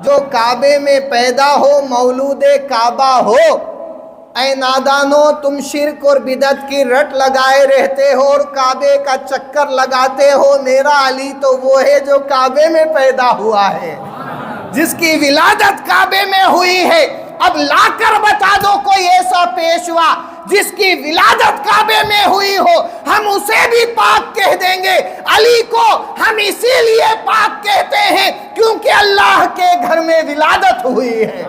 جو کعبے میں پیدا ہو مولود کعبہ ہو، اے نادانو تم شرک اور بدعت کی رٹ لگائے رہتے ہو اور کعبے کا چکر لگاتے ہو۔ میرا علی تو وہ ہے جو کعبے میں پیدا ہوا ہے، جس کی ولادت کعبے میں ہوئی ہے۔ اب لا کر بتا دو کوئی ایسا پیشوا جس کی ولادت کعبے میں ہوئی ہو، ہم اسے بھی پاک کہہ دیں گے۔ علی کو ہم اسی لیے پاک کہتے ہیں کیونکہ اللہ کے گھر میں ولادت ہوئی ہے۔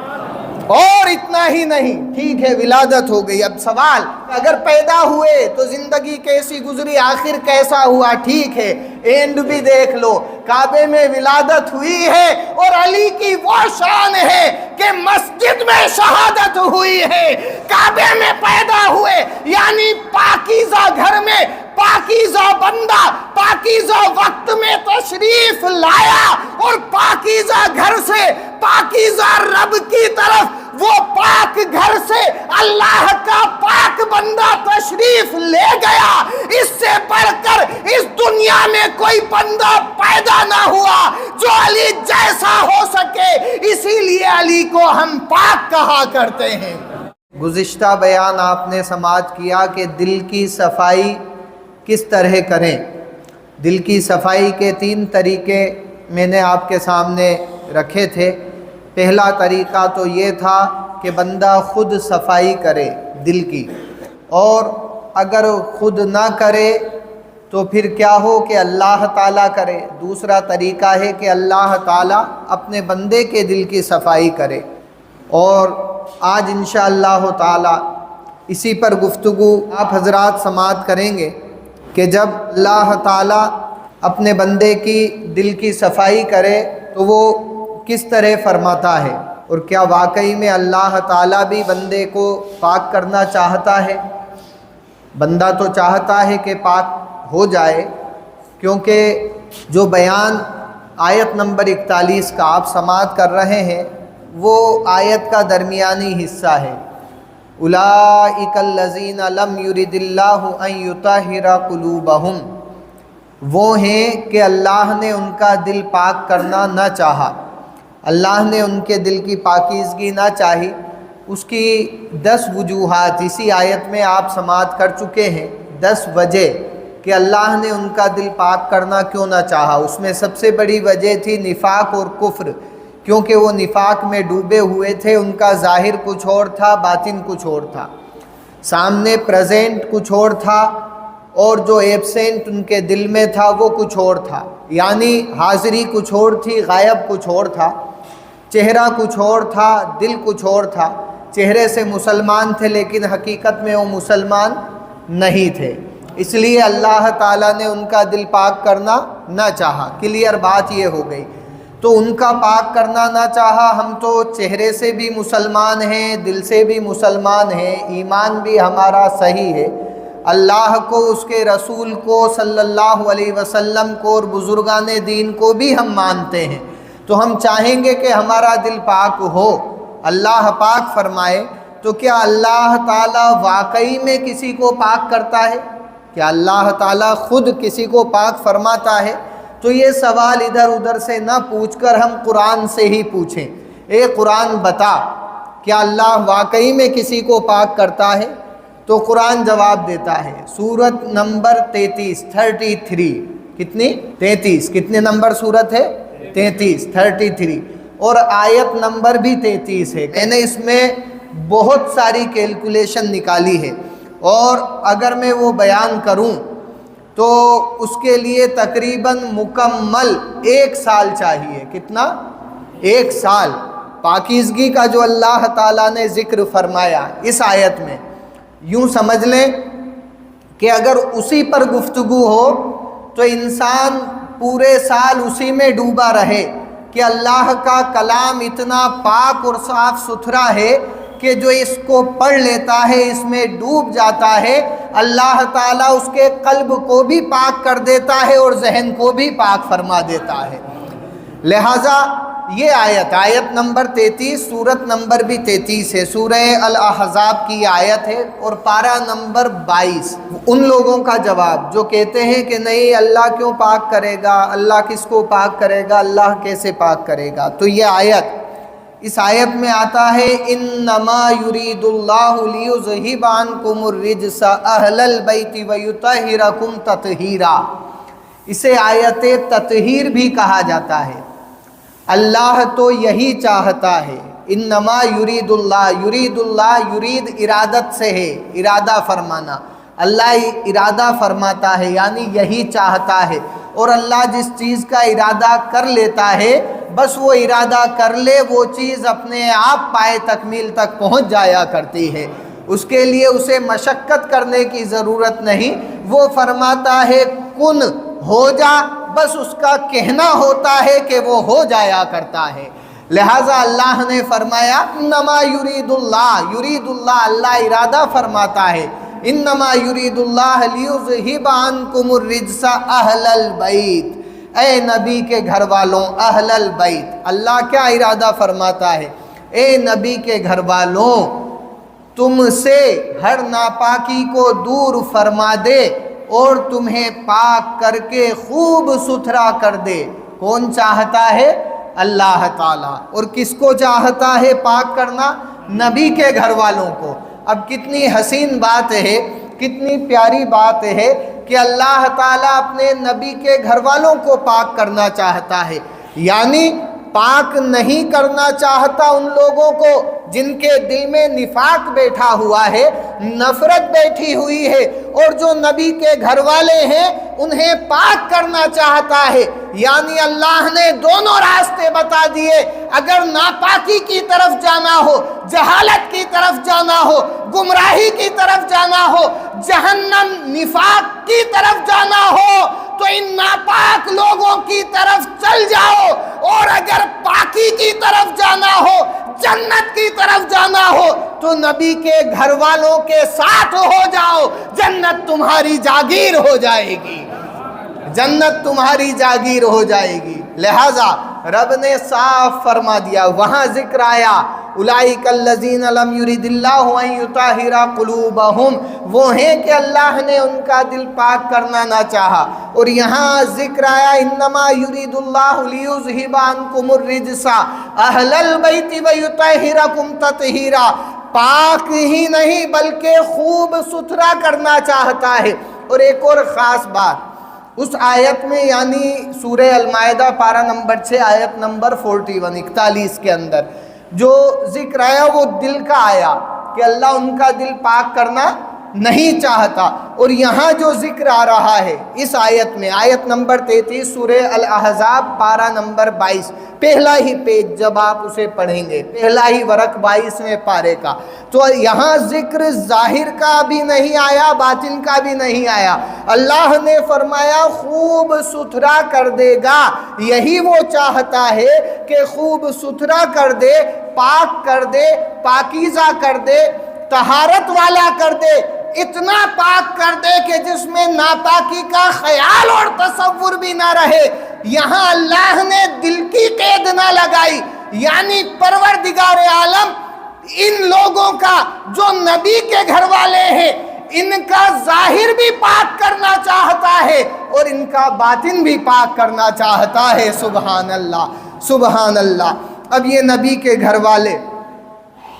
اور اتنا ہی نہیں، ٹھیک ہے ولادت ہو گئی، اب سوال اگر پیدا ہوئے تو زندگی کیسی گزری، آخر کیسا ہوا؟ ٹھیک ہے اینڈ بھی دیکھ لو، کعبے میں ولادت ہوئی ہے اور علی کی وہ شان ہے کہ مسجد میں شہادت ہوئی ہے، کعبے میں پیدا ہوئے یعنی پاکیزہ گھر میں پاکیزہ بندہ پاکیزہ وقت میں تشریف لایا، اور پاکیزہ گھر سے پاکیزہ رب کی طرف وہ پاک گھر سے اللہ کا پاک بندہ تشریف لے گیا۔ اس سے بڑھ کر اس دنیا میں کوئی بندہ پیدا نہ ہوا جو علی جیسا ہو سکے، اسی لیے علی کو ہم پاک کہا کرتے ہیں۔ گزشتہ بیان آپ نے سماعت کیا کہ دل کی صفائی کس طرح کریں۔ دل کی صفائی کے 3 طریقے میں نے آپ کے سامنے رکھے تھے۔ پہلا طریقہ تو یہ تھا کہ بندہ خود صفائی کرے دل کی، اور اگر خود نہ کرے تو پھر کیا ہو کہ اللہ تعالیٰ کرے۔ دوسرا طریقہ ہے کہ اللہ تعالیٰ اپنے بندے کے دل کی صفائی کرے، اور آج انشاءاللہ تعالیٰ اسی پر گفتگو آپ حضرات سماعت کریں گے کہ جب اللہ تعالیٰ اپنے بندے کی دل کی صفائی کرے تو وہ کس طرح فرماتا ہے، اور کیا واقعی میں اللہ تعالیٰ بھی بندے کو پاک کرنا چاہتا ہے؟ بندہ تو چاہتا ہے کہ پاک ہو جائے، کیونکہ جو بیان آیت نمبر 41 کا آپ سماعت کر رہے ہیں وہ آیت کا درمیانی حصہ ہے۔ اولئک الذین لم یرد اللہ ان یطہر قلوبہم، وہ ہیں کہ اللہ نے ان کا دل پاک کرنا نہ چاہا، اللہ نے ان کے دل کی پاکیزگی نہ چاہی۔ اس کی 10 وجوہات اسی آیت میں آپ سماعت کر چکے ہیں، 10 وجہ کہ اللہ نے ان کا دل پاک کرنا کیوں نہ چاہا۔ اس میں سب سے بڑی وجہ تھی نفاق اور کفر، کیونکہ وہ نفاق میں ڈوبے ہوئے تھے، ان کا ظاہر کچھ اور تھا، باطن کچھ اور تھا، سامنے پریزنٹ کچھ اور تھا، اور جو ایبسینٹ ان کے دل میں تھا وہ کچھ اور تھا، یعنی حاضری کچھ اور تھی، غائب کچھ اور تھا، چہرہ کچھ اور تھا، دل کچھ اور تھا۔ چہرے سے مسلمان تھے لیکن حقیقت میں وہ مسلمان نہیں تھے، اس لیے اللہ تعالیٰ نے ان کا دل پاک کرنا نہ چاہا۔ کلیئر بات یہ ہو گئی۔ تو ان کا پاک کرنا نہ چاہا، ہم تو چہرے سے بھی مسلمان ہیں، دل سے بھی مسلمان ہیں، ایمان بھی ہمارا صحیح ہے، اللہ کو، اس کے رسول کو صلی اللہ علیہ وسلم کو اور بزرگان دین کو بھی ہم مانتے ہیں، تو ہم چاہیں گے کہ ہمارا دل پاک ہو، اللہ پاک فرمائے۔ تو کیا اللہ تعالیٰ واقعی میں کسی کو پاک کرتا ہے؟ کیا اللہ تعالیٰ خود کسی کو پاک فرماتا ہے؟ تو یہ سوال ادھر ادھر سے نہ پوچھ کر ہم قرآن سے ہی پوچھیں، اے قرآن بتا کیا اللہ واقعی میں کسی کو پاک کرتا ہے؟ تو قرآن جواب دیتا ہے، سورت نمبر 33 کتنی؟ 33 کتنے نمبر سورت ہے؟ 33 اور آیت نمبر بھی 33 ہے۔ میں نے اس میں بہت ساری کیلکولیشن نکالی ہے، اور اگر میں وہ بیان کروں تو اس کے لیے تقریباً مکمل 1 سال چاہیے۔ کتنا؟ 1 سال۔ پاکیزگی کا جو اللہ تعالیٰ نے ذکر فرمایا اس آیت میں، یوں سمجھ لیں کہ اگر اسی پر گفتگو ہو تو انسان پورے سال اسی میں ڈوبا رہے کہ اللہ کا کلام اتنا پاک اور صاف ستھرا ہے کہ جو اس کو پڑھ لیتا ہے، اس میں ڈوب جاتا ہے، اللہ تعالیٰ اس کے قلب کو بھی پاک کر دیتا ہے اور ذہن کو بھی پاک فرما دیتا ہے۔ لہٰذا یہ آیت نمبر 33، سورت نمبر بھی 33 ہے، سورہ الاحزاب کی آیت ہے، اور پارہ نمبر 22۔ ان لوگوں کا جواب جو کہتے ہیں کہ نہیں اللہ کیوں پاک کرے گا، اللہ کس کو پاک کرے گا، اللہ کیسے پاک کرے گا، تو یہ آیت اس آیت میں آتا ہے انما یرید اللہ لیذہب عنکم الرجس اہل البیت ویطہرکم تطہیرا، اسے آیت تطہیر بھی کہا جاتا ہے۔ اللہ تو یہی چاہتا ہے، انما یرید اللہ، یرید اللہ، یرید ارادت سے ہے، ارادہ فرمانا، اللہ ارادہ فرماتا ہے یعنی یہی چاہتا ہے۔ اور اللہ جس چیز کا ارادہ کر لیتا ہے بس وہ ارادہ کر لے، وہ چیز اپنے آپ پائے تکمیل تک پہنچ جایا کرتی ہے، اس کے لیے اسے مشقت کرنے کی ضرورت نہیں۔ وہ فرماتا ہے کن ہو جا، بس اس کا کہنا ہوتا ہے کہ وہ ہو جایا کرتا ہے۔ لہٰذا اللہ نے فرمایا انما یرید اللہ، یرید اللہ، اللہ ارادہ فرماتا ہے، انما یرید اللہ لیذہب عنکم الرجس اہل البیت، اے نبی کے گھر والوں، اہل البیت، اللہ کیا ارادہ فرماتا ہے؟ اے نبی کے گھر والوں، تم سے ہر ناپاکی کو دور فرما دے اور تمہیں پاک کر کے خوب ستھرا کر دے۔ کون چاہتا ہے؟ اللہ تعالیٰ۔ اور کس کو چاہتا ہے پاک کرنا؟ نبی کے گھر والوں کو۔ اب کتنی حسین بات ہے، کتنی پیاری بات ہے کہ اللہ تعالیٰ اپنے نبی کے گھر والوں کو پاک کرنا چاہتا ہے، یعنی پاک نہیں کرنا چاہتا ان لوگوں کو جن کے دل میں نفاق بیٹھا ہوا ہے، نفرت بیٹھی ہوئی ہے، اور جو نبی کے گھر والے ہیں انہیں پاک کرنا چاہتا ہے۔ یعنی اللہ نے دونوں راستے بتا دیے، اگر ناپاکی کی طرف جانا ہو، جہالت کی طرف جانا ہو، گمراہی کی طرف جانا ہو، جہنم نفاق کی طرف جانا ہو تو ان ناپاک لوگوں کی طرف چل جاؤ، اور اگر پاکی کی طرف جانا ہو، جنت کی طرف جانا ہو تو نبی کے گھر والوں کے ساتھ ہو جاؤ، جنت تمہاری جاگیر ہو جائے گی، جنت تمہاری جاگیر ہو جائے گی۔ لہٰذا رب نے صاف فرما دیا، وہاں ذکر آیا اولئک الذین لم یرد اللہ ان یطہر قلوبہم، وہ ہیں کہ اللہ نے ان کا دل پاک کرنا نہ چاہا، اور یہاں ذکر آیا انما یرید اللہ لیذہب عنکم الرجس اہل البیت ویطہرکم تطہیرا، پاک ہی نہیں بلکہ خوب ستھرا کرنا چاہتا ہے۔ اور ایک اور خاص بات اس آیت میں، یعنی سورہ المائدہ پارہ نمبر 6 آیت نمبر 41 کے اندر جو ذکر آیا وہ دل کا آیا کہ اللہ ان کا دل پاک کرنا نہیں چاہتا، اور یہاں جو ذکر آ رہا ہے اس آیت میں، آیت نمبر 33 سورہ الاحزاب پارہ نمبر 22، پہلا ہی پیج جب آپ اسے پڑھیں گے، پہلا ہی ورق 22ویں پارے کا، تو یہاں ذکر ظاہر کا بھی نہیں آیا، باطن کا بھی نہیں آیا۔ اللہ نے فرمایا خوب ستھرا کر دے گا، یہی وہ چاہتا ہے کہ خوب ستھرا کر دے، پاک کر دے، پاکیزہ کر دے، طہارت والا کر دے، اتنا پاک کر دے کہ جس میں ناپاکی کا خیال اور تصور بھی نہ رہے۔ یہاں اللہ نے دل کی قید نہ لگائی، یعنی پروردگار عالم ان لوگوں کا جو نبی کے گھر والے ہیں ان کا ظاہر بھی پاک کرنا چاہتا ہے اور ان کا باطن بھی پاک کرنا چاہتا ہے۔ سبحان اللہ، سبحان اللہ۔ اب یہ نبی کے گھر والے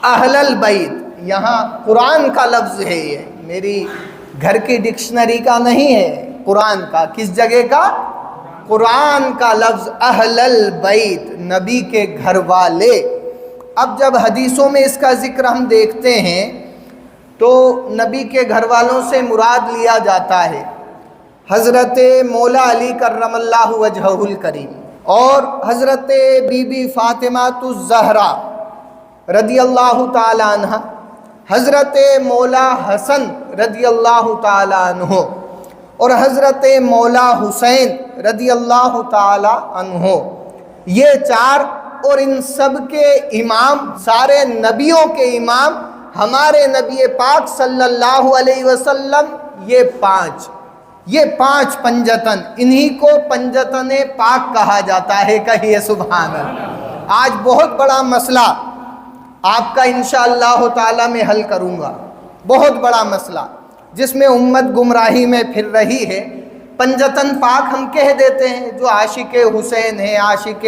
اہل البیت، یہاں قرآن کا لفظ ہے، یہ میری گھر کی ڈکشنری کا نہیں ہے، قرآن کا۔ کس جگہ کا؟ قرآن کا لفظ اہل البیت، نبی کے گھر والے۔ اب جب حدیثوں میں اس کا ذکر ہم دیکھتے ہیں تو نبی کے گھر والوں سے مراد لیا جاتا ہے حضرت مولا علی کرم اللہ وجہہ الکریم اور حضرت بی بی فاطمہ الزہرا رضی اللہ تعالی عنہ، حضرت مولا حسن رضی اللہ تعالی عنہ اور حضرت مولا حسین رضی اللہ تعالی عنہ، یہ چار، اور ان سب کے امام، سارے نبیوں کے امام ہمارے نبی پاک صلی اللہ علیہ وسلم، یہ پانچ پنجتن، انہی کو پنجتن پاک کہا جاتا ہے۔ کہیے سبحان اللہ۔ آج بہت بڑا مسئلہ آپ کا انشاءاللہ تعالی میں حل کروں گا، بہت بڑا مسئلہ جس میں امت گمراہی میں پھر رہی ہے۔ پنجتن پاک ہم کہہ دیتے ہیں، جو عاشق حسین ہیں، عاشق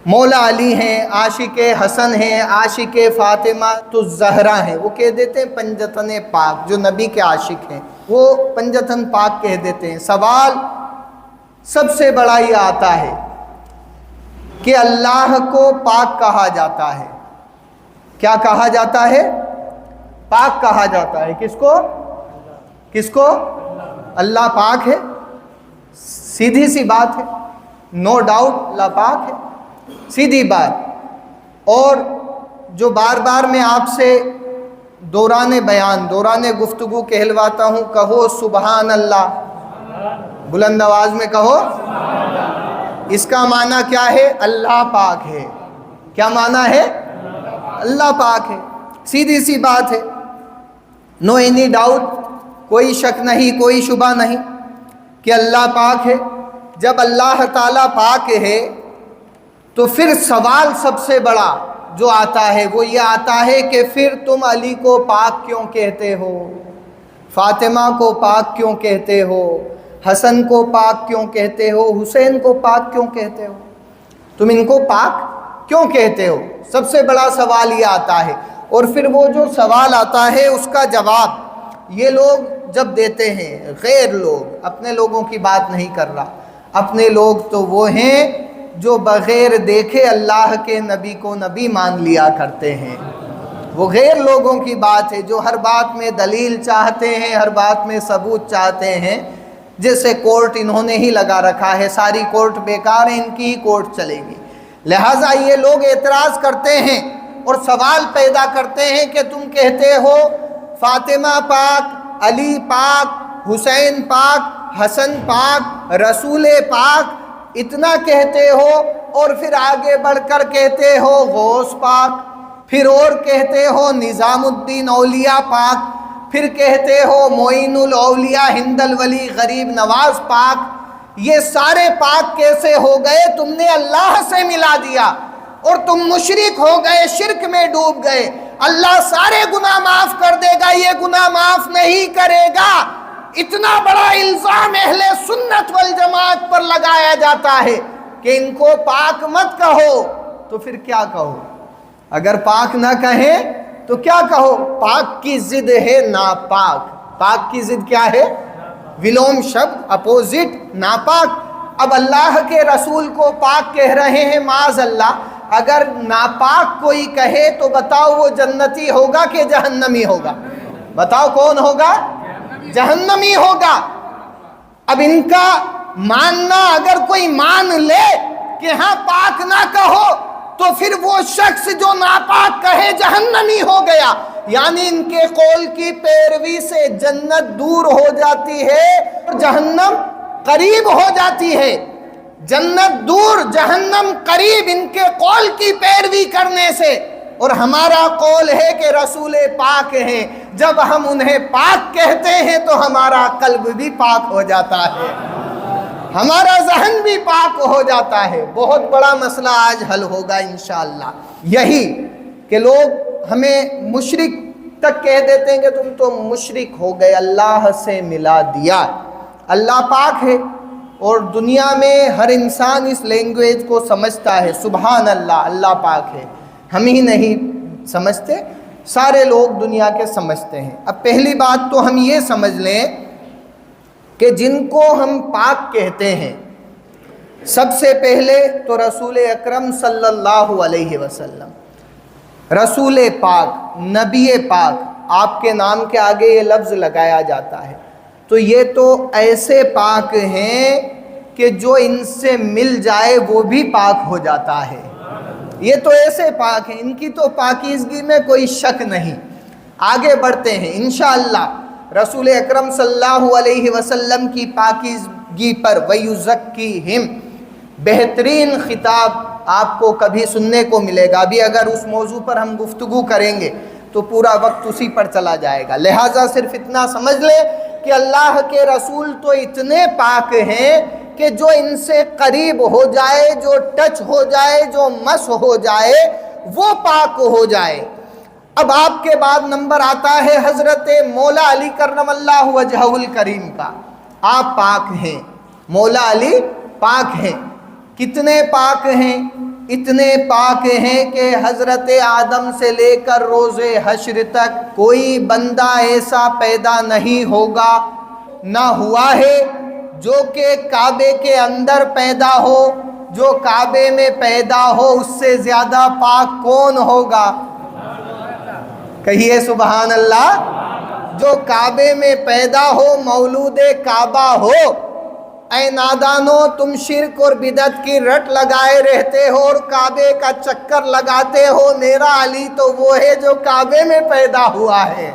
مولا علی ہیں، عاشق حسن ہیں، عاشق فاطمہ تو زہرا ہیں، وہ کہہ دیتے ہیں پنجتن پاک، جو نبی کے عاشق ہیں وہ پنجتن پاک کہہ دیتے ہیں۔ سوال سب سے بڑا یہ آتا ہے کہ اللہ کو پاک کہا جاتا ہے، کیا کہا جاتا ہے؟ پاک کہا جاتا ہے۔ کس کو؟ اللہ پاک ہے، سیدھی سی بات ہے، نو ڈاؤٹ اللہ پاک ہے، سیدھی بات۔ اور جو بار بار میں آپ سے دوران گفتگو کہلواتا ہوں، کہو سبحان اللہ، بلند آواز میں کہو۔ اس کا معنی کیا ہے؟ اللہ پاک ہے۔ کیا معنی ہے؟ اللہ پاک ہے، سیدھی سی بات ہے، نو اینی ڈاؤٹ، کوئی شک نہیں، کوئی شبہ نہیں کہ اللہ پاک ہے۔ جب اللہ تعالیٰ پاک ہے تو پھر سوال سب سے بڑا جو آتا ہے وہ یہ آتا ہے کہ پھر تم علی کو پاک کیوں کہتے ہو، فاطمہ کو پاک کیوں کہتے ہو، حسن کو پاک کیوں کہتے ہو، حسین کو پاک کیوں کہتے ہو، تم ان کو پاک کیوں کہتے ہو؟ سب سے بڑا سوال یہ آتا ہے۔ اور پھر وہ جو سوال آتا ہے اس کا جواب یہ لوگ جب دیتے ہیں، غیر لوگ، اپنے لوگوں کی بات نہیں کر رہا، اپنے لوگ تو وہ ہیں جو بغیر دیکھے اللہ کے نبی کو نبی مان لیا کرتے ہیں۔ وہ غیر لوگوں کی بات ہے جو ہر بات میں دلیل چاہتے ہیں، ہر بات میں ثبوت چاہتے ہیں۔ جیسے کورٹ انہوں نے ہی لگا رکھا ہے، ساری کورٹ بیکار ہے، ان کی ہی کورٹ چلے گی، لہٰذا یہ لوگ اعتراض کرتے ہیں اور سوال پیدا کرتے ہیں کہ تم کہتے ہو فاطمہ پاک، علی پاک، حسین پاک، حسن پاک، رسول پاک، اتنا کہتے ہو، اور پھر آگے بڑھ کر کہتے ہو غوث پاک، پھر اور کہتے ہو نظام الدین اولیاء پاک، پھر کہتے ہو معین الاولیاء ہند الولی غریب نواز پاک۔ یہ سارے پاک کیسے ہو گئے؟ تم نے اللہ سے ملا دیا اور تم مشرک ہو گئے، شرک میں ڈوب گئے۔ اللہ سارے گناہ معاف کر دے گا، یہ گناہ معاف نہیں کرے گا۔ اتنا بڑا الزام اہل سنت والجماعت پر لگایا جاتا ہے کہ ان کو پاک مت کہو، تو پھر کیا کہو؟ اگر پاک نہ کہیں تو کیا کہو؟ پاک کی ضد ہے ناپاک۔ پاک کی ضد کیا ہے؟ ولوم شبد، اپوزٹ، ناپاک۔ اب اللہ کے رسول کو پاک کہہ رہے ہیں، معاذ اللہ۔ اگر ناپاک کوئی کہے تو بتاؤ وہ جنتی ہوگا کہ جہنمی ہوگا؟ بتاؤ کون ہوگا؟ جہنمی ہوگا۔ اب ان کا ماننا اگر کوئی مان لے کہ ہاں پاک نہ کہو تو پھر وہ شخص جو ناپاک کہے جہنمی ہو گیا، یعنی ان کے قول کی پیروی سے جنت دور ہو جاتی ہے اور جہنم قریب ہو جاتی ہے۔ جنت دور، جہنم قریب، ان کے قول کی پیروی کرنے سے۔ اور ہمارا قول ہے کہ رسول پاک ہیں، جب ہم انہیں پاک کہتے ہیں تو ہمارا قلب بھی پاک ہو جاتا ہے، ہمارا ذہن بھی پاک ہو جاتا ہے۔ بہت بڑا مسئلہ آج حل ہوگا انشاءاللہ۔ یہی کہ لوگ ہمیں مشرک تک کہہ دیتے ہیں کہ تم تو مشرک ہو گئے، اللہ سے ملا دیا۔ اللہ پاک ہے اور دنیا میں ہر انسان اس لینگویج کو سمجھتا ہے، سبحان اللہ، اللہ پاک ہے۔ ہم ہی نہیں سمجھتے، سارے لوگ دنیا کے سمجھتے ہیں۔ اب پہلی بات تو ہم یہ سمجھ لیں کہ جن کو ہم پاک کہتے ہیں، سب سے پہلے تو رسول اکرم صلی اللہ علیہ وسلم، رسول پاک، نبی پاک، آپ کے نام کے آگے یہ لفظ لگایا جاتا ہے، تو یہ تو ایسے پاک ہیں کہ جو ان سے مل جائے وہ بھی پاک ہو جاتا ہے۔ یہ تو ایسے پاک ہیں، ان کی تو پاکیزگی میں کوئی شک نہیں۔ آگے بڑھتے ہیں انشاءاللہ رسول اکرم صلی اللہ علیہ وسلم کی پاکیزگی پر، وَيُزَكِّيهِمْ، بہترین خطاب آپ کو کبھی سننے کو ملے گا۔ ابھی اگر اس موضوع پر ہم گفتگو کریں گے تو پورا وقت اسی پر چلا جائے گا، لہٰذا صرف اتنا سمجھ لیں کہ اللہ کے رسول تو اتنے پاک ہیں کہ جو ان سے قریب ہو جائے، جو ٹچ ہو جائے، جو مس ہو جائے، وہ پاک ہو جائے۔ اب آپ کے بعد نمبر آتا ہے حضرت مولا علی کرم اللہ وجہہ الکریم کا۔ آپ پاک ہیں، مولا علی پاک ہیں۔ کتنے پاک ہیں؟ اتنے پاک ہیں کہ حضرت آدم سے لے کر روز حشر تک کوئی بندہ ایسا پیدا نہیں ہوگا، نہ ہوا ہے، جو کہ کعبے کے اندر پیدا ہو، جو کعبے میں پیدا ہو اس سے زیادہ پاک کون ہوگا؟ کہیے سبحان اللہ۔ جو کعبے میں پیدا ہو، مولود کعبہ ہو۔ اے نادانو، تم شرک اور بدعت کی رٹ لگائے رہتے ہو اور کعبے کا چکر لگاتے ہو، میرا علی تو وہ ہے جو کعبے میں پیدا ہوا ہے،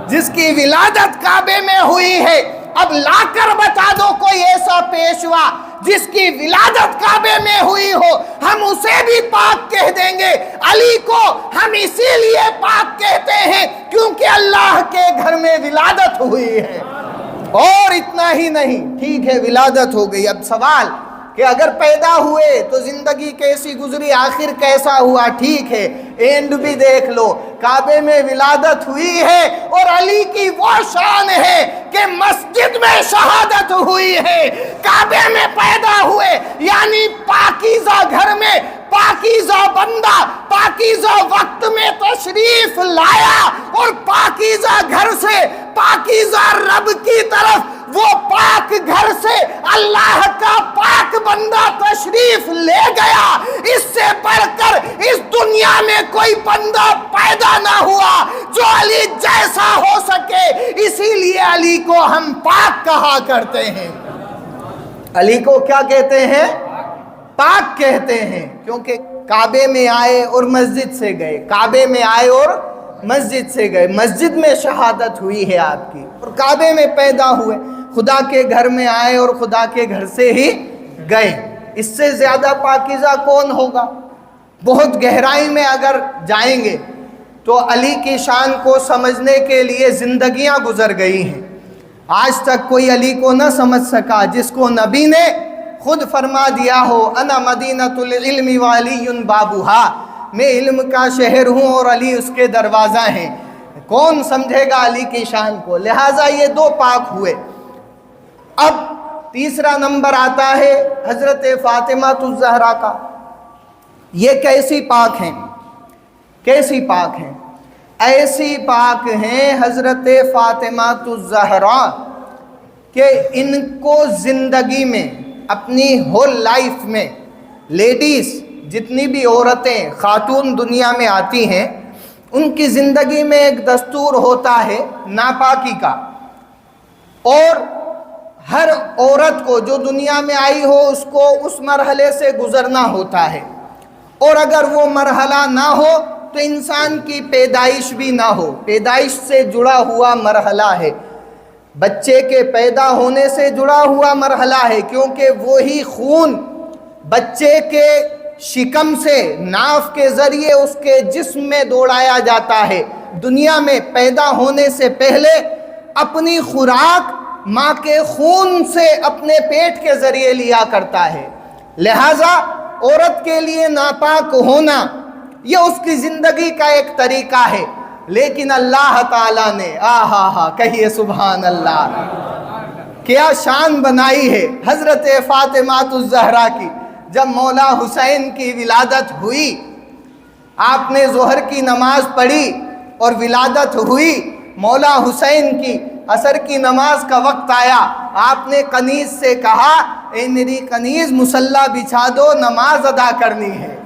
جس کی ولادت کعبے میں ہوئی ہے۔ اب لا کر بتا دو کوئی ایسا پیشوا جس کی ولادت کعبے میں ہوئی ہو، ہم اسے بھی پاک کہہ دیں گے۔ علی کو ہم اسی لیے پاک کہتے ہیں کیونکہ اللہ کے گھر میں ولادت ہوئی ہے، اور اتنا ہی نہیں، ٹھیک ہے ولادت ہو گئی، اب سوال کہ اگر پیدا ہوئے تو زندگی کیسی گزری، آخر کیسا ہوا، ٹھیک ہے اینڈ بھی دیکھ لو، کعبے میں ولادت ہوئی ہے، اور علی کی وہ شان ہے کہ مسجد میں شہادت ہوئی ہے، کعبے میں پیدا ہوئے، یعنی پاکیزہ گھر میں پاکیزہ بندہ پاکیزہ وقت میں تشریف لایا، اور پاکیزہ گھر سے پاکیزہ رب کی طرف وہ پاک گھر سے اللہ کا پاک بندہ تشریف لے گیا۔ اس سے بڑھ کر اس دنیا میں کوئی بندہ پیدا نہ ہوا جو علی جیسا ہو سکے، اسی لیے علی کو ہم پاک کہا کرتے ہیں۔ علی کو کیا کہتے ہیں؟ پاک کہتے ہیں، کیونکہ کعبے میں آئے اور مسجد سے گئے، کعبے میں آئے اور مسجد سے گئے، مسجد میں شہادت ہوئی ہے آپ کی، اور کعبے میں پیدا ہوئے، خدا کے گھر میں آئے اور خدا کے گھر سے ہی گئے، اس سے زیادہ پاکیزہ کون ہوگا؟ بہت گہرائی میں اگر جائیں گے تو علی کی شان کو سمجھنے کے لیے زندگیاں گزر گئی ہیں، آج تک کوئی علی کو نہ سمجھ سکا جس کو نبی نے خود فرما دیا ہو، انا مدینۃ العلم وعلی بابھا، میں علم کا شہر ہوں اور علی اس کے دروازہ ہیں، کون سمجھے گا علی کی شان کو؟ لہٰذا یہ دو پاک ہوئے۔ اب تیسرا نمبر آتا ہے حضرت فاطمہ الزہرا کا، یہ کیسی پاک ہیں؟ کیسی پاک ہیں؟ ایسی پاک ہیں حضرت فاطمہ الزہرا کہ ان کو زندگی میں، اپنی ہول لائف میں، لیڈیز جتنی بھی عورتیں خاتون دنیا میں آتی ہیں، ان کی زندگی میں ایک دستور ہوتا ہے ناپاکی کا، اور ہر عورت کو جو دنیا میں آئی ہو اس کو اس مرحلے سے گزرنا ہوتا ہے، اور اگر وہ مرحلہ نہ ہو تو انسان کی پیدائش بھی نہ ہو، پیدائش سے جڑا ہوا مرحلہ ہے، بچے کے پیدا ہونے سے جڑا ہوا مرحلہ ہے، کیونکہ وہی خون بچے کے شکم سے ناف کے ذریعے اس کے جسم میں دوڑایا جاتا ہے۔ دنیا میں پیدا ہونے سے پہلے اپنی خوراک ماں کے خون سے اپنے پیٹ کے ذریعے لیا کرتا ہے، لہٰذا عورت کے لیے ناپاک ہونا یہ اس کی زندگی کا ایک طریقہ ہے، لیکن اللہ تعالیٰ نے کہیے سبحان اللہ، کیا شان بنائی ہے حضرت فاطمہ الزہرا کی۔ جب مولا حسین کی ولادت ہوئی، آپ نے ظہر کی نماز پڑھی اور ولادت ہوئی مولا حسین کی، عصر کی نماز کا وقت آیا، آپ نے کنیز سے کہا اے میری کنیز مصلی بچھا دو، نماز ادا کرنی ہے۔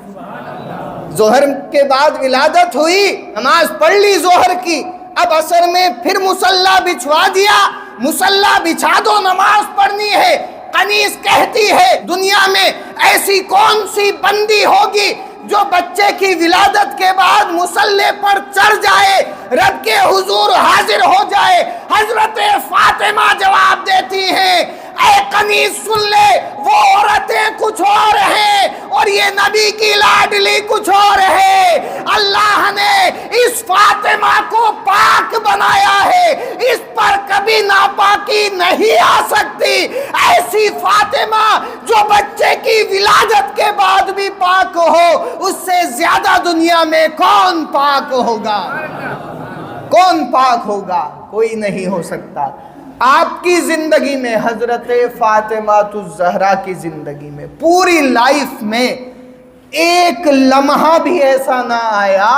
ظہر کے بعد ولادت ہوئی، نماز پڑھ لی ظہر کی، اب عصر میں پھر مصلی بچھوا دیا، مصلی بچھا دو، نماز پڑھنی ہے۔ کنیز کہتی ہے دنیا میں ایسی کون سی بندی ہوگی جو بچے کی ولادت کے بعد مصلی پر چڑھ جائے، رب کے حضور حاضر ہو جائے؟ حضرت فاطمہ جواب دیتی ہیں اے کنیز سن لے، وہ عورتیں کچھ اور ہیں اور یہ نبی کی لاڈلی کچھ اور ہے۔ اللہ نے اس فاطمہ کو پاک بنایا ہے، اس پر کبھی ناپاکی نہیں آ سکتی۔ ایسی فاطمہ جو بچے کی ولادت کے بعد بھی پاک ہو، اس سے زیادہ دنیا میں کون پاک ہوگا؟ کون پاک ہوگا؟ کوئی نہیں ہو سکتا۔ آپ کی زندگی میں، حضرت فاطمہ الزہرا کی زندگی میں، پوری لائف میں ایک لمحہ بھی ایسا نہ آیا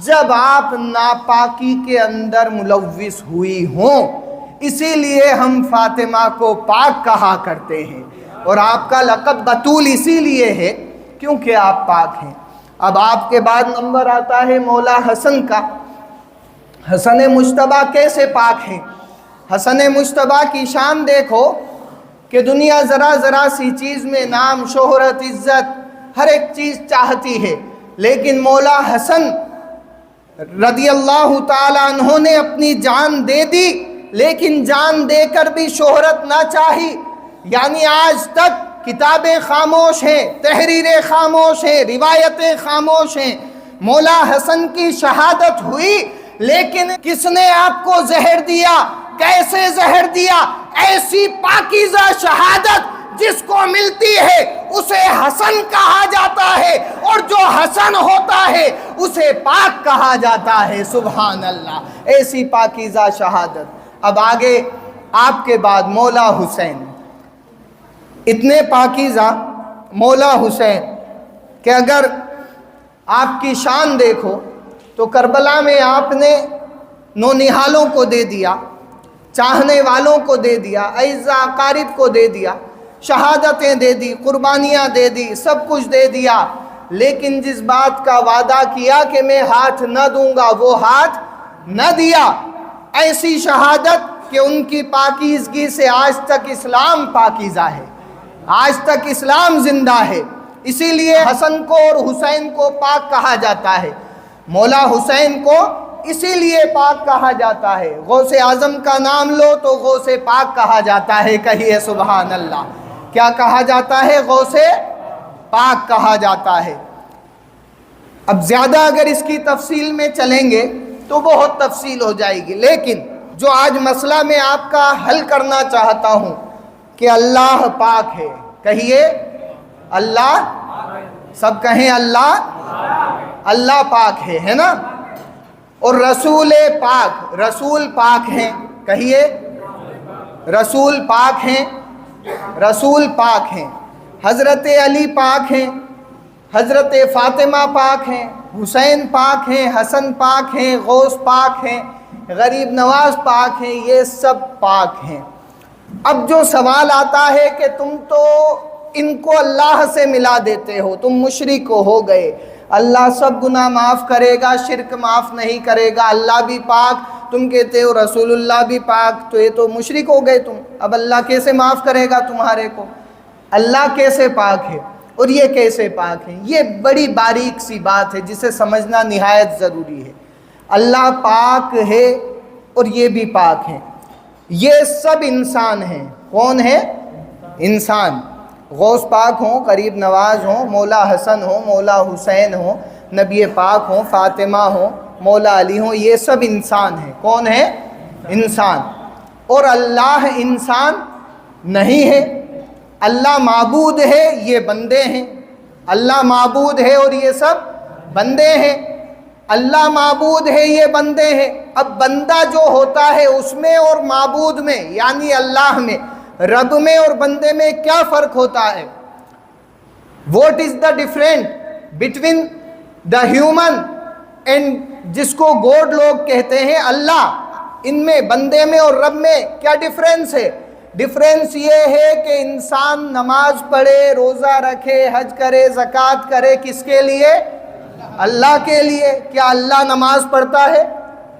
جب آپ ناپاکی کے اندر ملوث ہوئی ہوں۔ اسی لیے ہم فاطمہ کو پاک کہا کرتے ہیں، اور آپ کا لقب بطول اسی لیے ہے کیونکہ آپ پاک ہیں۔ اب آپ کے بعد نمبر آتا ہے مولا حسن کا۔ حسن مجتبیٰ کیسے پاک ہیں؟ حسن مجتبیٰ کی شان دیکھو کہ دنیا ذرا ذرا سی چیز میں نام، شہرت، عزت، ہر ایک چیز چاہتی ہے، لیکن مولا حسن رضی اللہ تعالیٰ عنہ نے اپنی جان دے دی، لیکن جان دے کر بھی شہرت نہ چاہی۔ یعنی آج تک کتابیں خاموش ہیں، تحریریں خاموش ہیں، روایتیں خاموش ہیں۔ مولا حسن کی شہادت ہوئی، لیکن کس نے آپ کو زہر دیا؟ کیسے زہر دیا؟ ایسی پاکیزہ شہادت جس کو ملتی ہے اسے حسن کہا جاتا ہے، اور جو حسن ہوتا ہے اسے پاک کہا جاتا ہے۔ سبحان اللہ، ایسی پاکیزہ شہادت۔ اب آگے آپ کے بعد مولا حسین، اتنے پاکیزہ مولا حسین کہ اگر آپ کی شان دیکھو تو کربلا میں آپ نے نونہالوں کو دے دیا، چاہنے والوں کو دے دیا، اعزاء اقارب کو دے دیا، شہادتیں دے دی، قربانیاں دے دی، سب کچھ دے دیا، لیکن جس بات کا وعدہ کیا کہ میں ہاتھ نہ دوں گا وہ ہاتھ نہ دیا۔ ایسی شہادت کہ ان کی پاکیزگی سے آج تک اسلام پاکیزہ ہے، آج تک اسلام زندہ ہے۔ اسی لیے حسن کو اور حسین کو پاک کہا جاتا ہے، مولا حسین کو اسی لیے پاک کہا جاتا ہے۔ غوث اعظم کا نام لو تو غوث پاک کہا جاتا ہے، کہیے سبحان اللہ۔ کیا کہا جاتا ہے؟ غوث پاک کہا جاتا ہے۔ اب زیادہ اگر اس کی تفصیل میں چلیں گے تو بہت تفصیل ہو جائے گی، لیکن جو آج مسئلہ میں آپ کا حل کرنا چاہتا ہوں کہ اللہ پاک ہے، کہیے اللہ، سب کہیں اللہ پاک ہے نا؟ اور رسول پاک، رسول پاک ہیں، کہیے رسول پاک ہیں، رسول پاک ہیں۔ حضرت علی پاک ہیں، حضرت فاطمہ پاک ہیں، حسین پاک ہیں، حسن پاک ہیں، غوث پاک ہیں، غریب نواز پاک ہیں، یہ سب پاک ہیں۔ اب جو سوال آتا ہے کہ تم تو ان کو اللہ سے ملا دیتے ہو، تم مشرک ہو گئے، اللہ سب گناہ معاف کرے گا، شرک معاف نہیں کرے گا، اللہ بھی پاک، تم کہتے ہو رسول اللہ بھی پاک، تو یہ تو مشرک ہو گئے تم، اب اللہ کیسے معاف کرے گا تمہارے کو؟ اللہ کیسے پاک ہے اور یہ کیسے پاک ہے؟ یہ بڑی باریک سی بات ہے جسے سمجھنا نہایت ضروری ہے۔ اللہ پاک ہے اور یہ بھی پاک ہیں، یہ سب انسان ہیں۔ کون ہے؟ انسان۔ غوث پاک ہوں، قریب نواز ہوں، مولا حسن ہوں، مولا حسین ہوں، نبی پاک ہوں، فاطمہ ہوں، مولا علی ہوں، یہ سب انسان ہیں۔ کون ہے؟ انسان۔ اور اللہ انسان نہیں ہے، اللہ معبود ہے، یہ بندے ہیں۔ اللہ معبود ہے اور یہ سب بندے ہیں۔ اللہ معبود ہے، یہ بندے ہیں۔ اب بندہ جو ہوتا ہے اس میں اور معبود میں یعنی اللہ میں، رب میں اور بندے میں کیا فرق ہوتا ہے؟ What is the difference between the human and جس کو گوڈ لوگ کہتے ہیں اللہ، ان میں بندے میں اور رب میں کیا ڈیفرنس ہے؟ ڈیفرنس یہ ہے کہ انسان نماز پڑھے، روزہ رکھے، حج کرے، زکوٰۃ کرے، کس کے لیے؟ اللہ کے لیے۔ کیا اللہ نماز پڑھتا ہے؟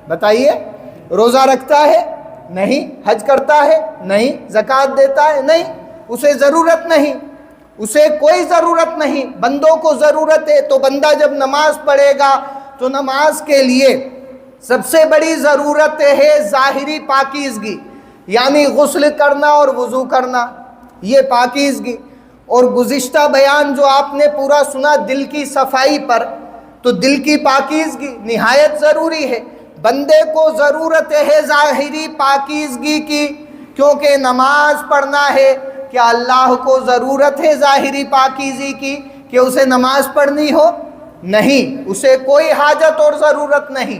بتائیے۔ روزہ رکھتا ہے؟ نہیں۔ حج کرتا ہے؟ نہیں۔ زکوٰۃ دیتا ہے؟ نہیں۔ اسے ضرورت نہیں، اسے کوئی ضرورت نہیں۔ بندوں کو ضرورت ہے، تو بندہ جب نماز پڑھے گا تو نماز کے لیے سب سے بڑی ضرورت ہے ظاہری پاکیزگی، یعنی غسل کرنا اور وضو کرنا، یہ پاکیزگی۔ اور گزشتہ بیان جو آپ نے پورا سنا دل کی صفائی پر، تو دل کی پاکیزگی نہایت ضروری ہے۔ بندے کو ضرورت ہے ظاہری پاکیزگی کی، کیونکہ نماز پڑھنا ہے۔ کیا اللہ کو ضرورت ہے ظاہری پاکیزگی کی کہ اسے نماز پڑھنی ہو؟ نہیں، اسے کوئی حاجت اور ضرورت نہیں۔